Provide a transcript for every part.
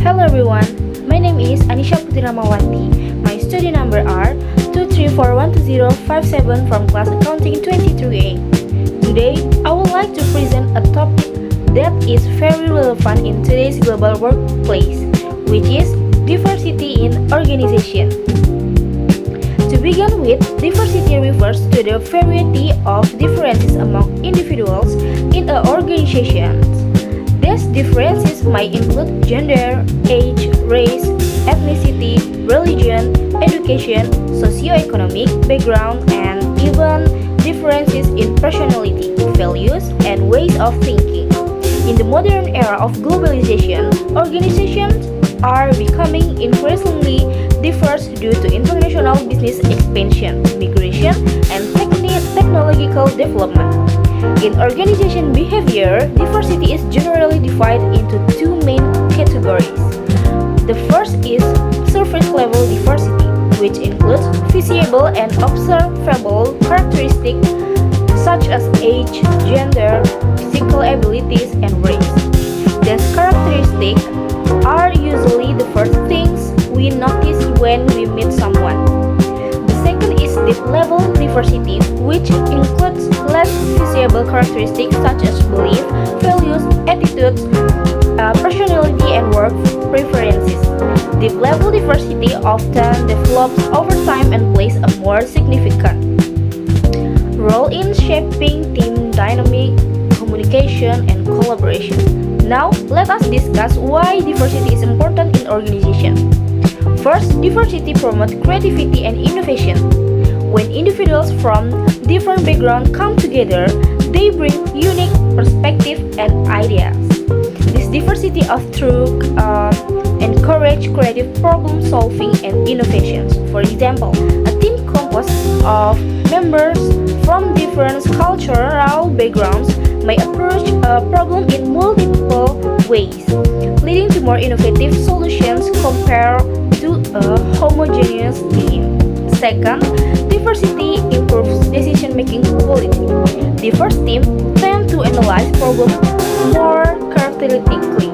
Hello everyone, my name is Anisha Putiramawanti. My study number are 2341205 from class accounting 23A. Today, I would like to present a topic that is very relevant in today's global workplace, which is diversity in organization. To begin with, diversity refers to the variety of differences among individuals in an organization. These differences might include gender, age, race, ethnicity, religion, education, socioeconomic background, and even differences in personality, values, and ways of thinking. In the modern era of globalization, organizations are becoming increasingly diverse due to international business expansion, migration, and technological development. In organization behavior, diversity is generally divided into two main categories. The first is surface level diversity, which includes visible and observable characteristics such as age, gender, physical abilities, and race. These characteristics are usually the first things we notice when we meet someone. The second is deep level diversity, which includes less visible characteristics such as belief, values, attitudes, personality, and work preferences. Deep level diversity often develops over time and plays a more significant role in shaping team dynamic, communication, and collaboration. Now, let us discuss why diversity is important in organization. First, diversity promotes creativity and innovation. When individuals from different backgrounds come together, they bring unique perspectives and ideas. This diversity often encourages creative problem solving and innovations. For example, a team composed of members from different cultural backgrounds may approach a problem in multiple ways, leading to more innovative solutions compared to a homogeneous team. Second, diversity improves decision-making quality. Diverse teams tend to analyze problems more critically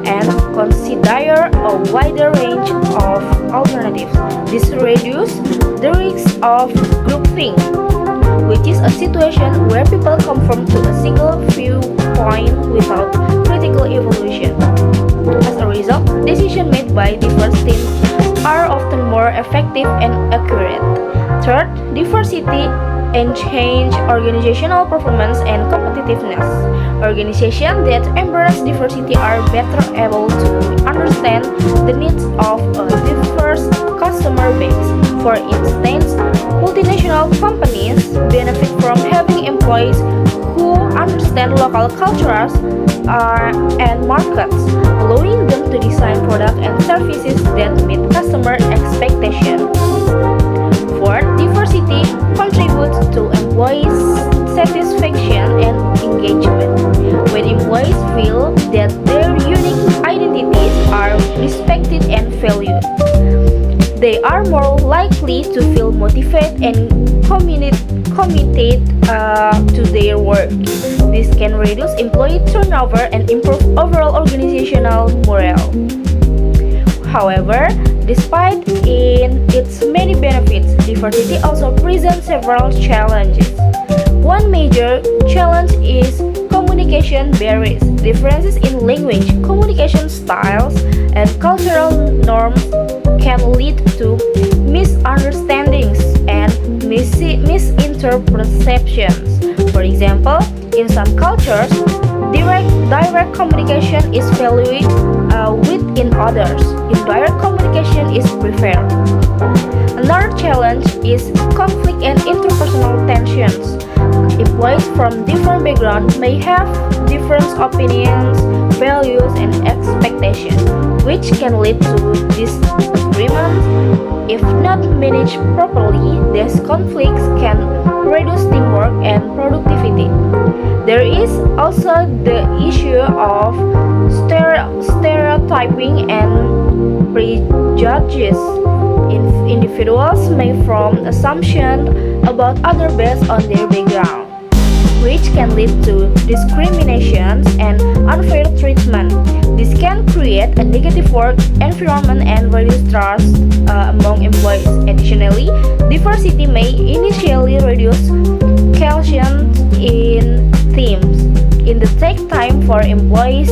and consider a wider range of alternatives. This reduces the risk of groupthink, which is a situation where people conform to a single viewpoint without critical evaluation. As a result, decisions made by diverse teams are often more effective and accurate. Third, diversity enhances organizational performance and competitiveness. Organizations that embrace diversity are better able to understand the needs of a diverse customer base. For instance, multinational companies benefit from having employees who understand local cultures and markets, allowing them to design products and services that meet customer expectations. Fourth, diversity contributes to employees' satisfaction and engagement. When employees feel that their unique identities are respected and valued, they are more likely to feel motivated and committed to their work. This can reduce employee turnover and improve overall organizational morale. However, despite its many benefits, diversity also presents several challenges. One major challenge is communication barriers. Differences in language, communication styles, and cultural norms can lead to misunderstandings and misperceptions. For example, in some cultures, direct communication is valued within others. Indirect communication is preferred. Another challenge is conflict and interpersonal tensions. Employees from different backgrounds may have different opinions, values, and expectations, which can lead to disagreements. If not managed properly, these conflicts can reduce teamwork and productivity. There is also the issue of stereotyping and prejudices. Individuals may form assumptions about others based on their background. which can lead to discrimination and unfair treatment. This can create a negative work environment and reduce trust among employees. Additionally, diversity may initially reduce cohesion in teams. It takes time for employees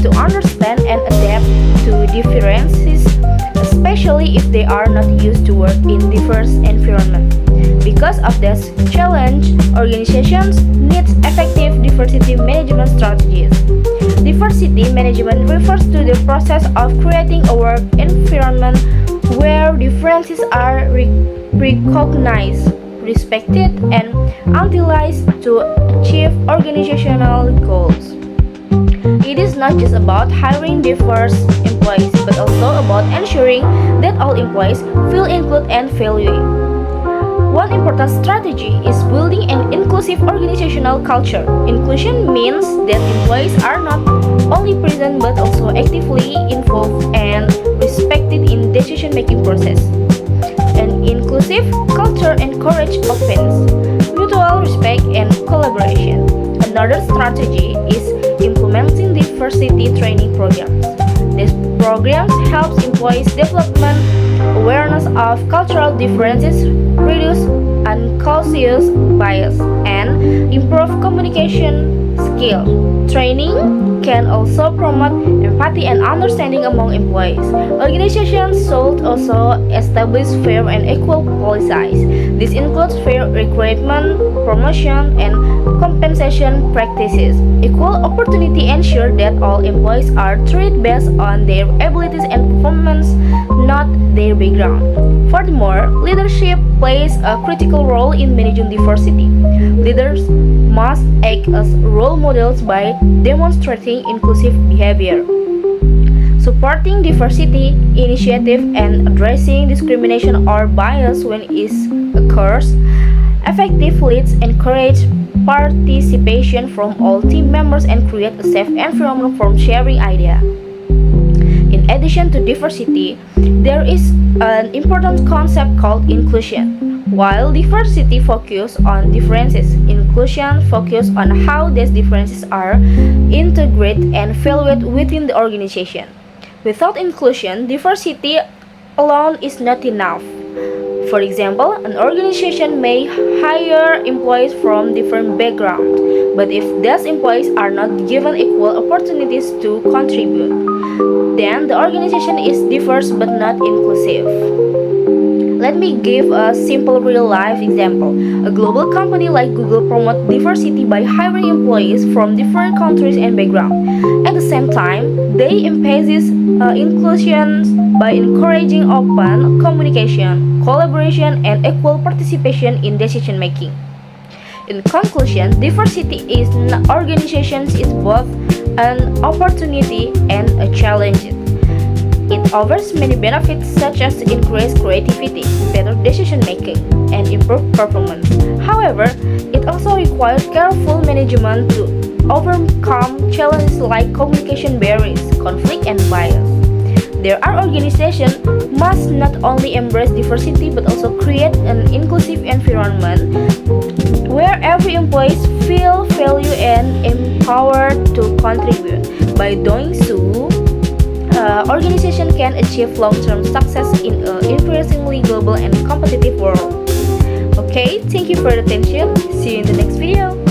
to understand and adapt to differences, especially if they are not used to work in diverse environment. Because of this challenge, organizations need effective diversity management strategies. Diversity management refers to the process of creating a work environment where differences are recognized, respected, and utilized to achieve organizational goals. It is not just about hiring diverse employees, but also about ensuring that all employees feel included and valued. One important strategy is building an inclusive organizational culture. Inclusion means that employees are not only present but also actively involved and respected in decision-making process. An inclusive culture encourages openness, mutual respect, and collaboration. Another strategy is implementing diversity training programs. These programs help employees development awareness of cultural differences, reduce unconscious bias, and improve communication skills. Training can also promote empathy and understanding among employees. Organizations should also establish fair and equal policies. This includes fair recruitment, promotion, and compensation practices. Equal opportunity ensure that all employees are treated based on their abilities and performance, not their background. Furthermore, leadership plays a critical role in managing diversity. Leaders must act as role models by demonstrating inclusive behavior, supporting diversity initiative, and addressing discrimination or bias when it occurs. Effective leads encourage participation from all team members and create a safe environment for sharing ideas. In addition to diversity, there is an important concept called inclusion. While diversity focuses on differences, inclusion focuses on how these differences are integrated and valued within the organization. Without inclusion, diversity alone is not enough. For example, an organization may hire employees from different backgrounds, but if those employees are not given equal opportunities to contribute, then the organization is diverse but not inclusive. Let me give a simple real-life example. A global company like Google promotes diversity by hiring employees from different countries and backgrounds. At the same time, they emphasize inclusion by encouraging open communication, collaboration, and equal participation in decision-making. In conclusion, diversity in organizations is both an opportunity and a challenge. It offers many benefits such as increased creativity, better decision making, and improved performance. However, it also requires careful management to overcome challenges like communication barriers, conflict, and bias. There are organizations must not only embrace diversity but also create an inclusive environment where every employee feel valued and empowered to contribute. By doing so, organization can achieve long-term success in an increasingly global and competitive world. Okay, thank you for the attention. See you in the next video.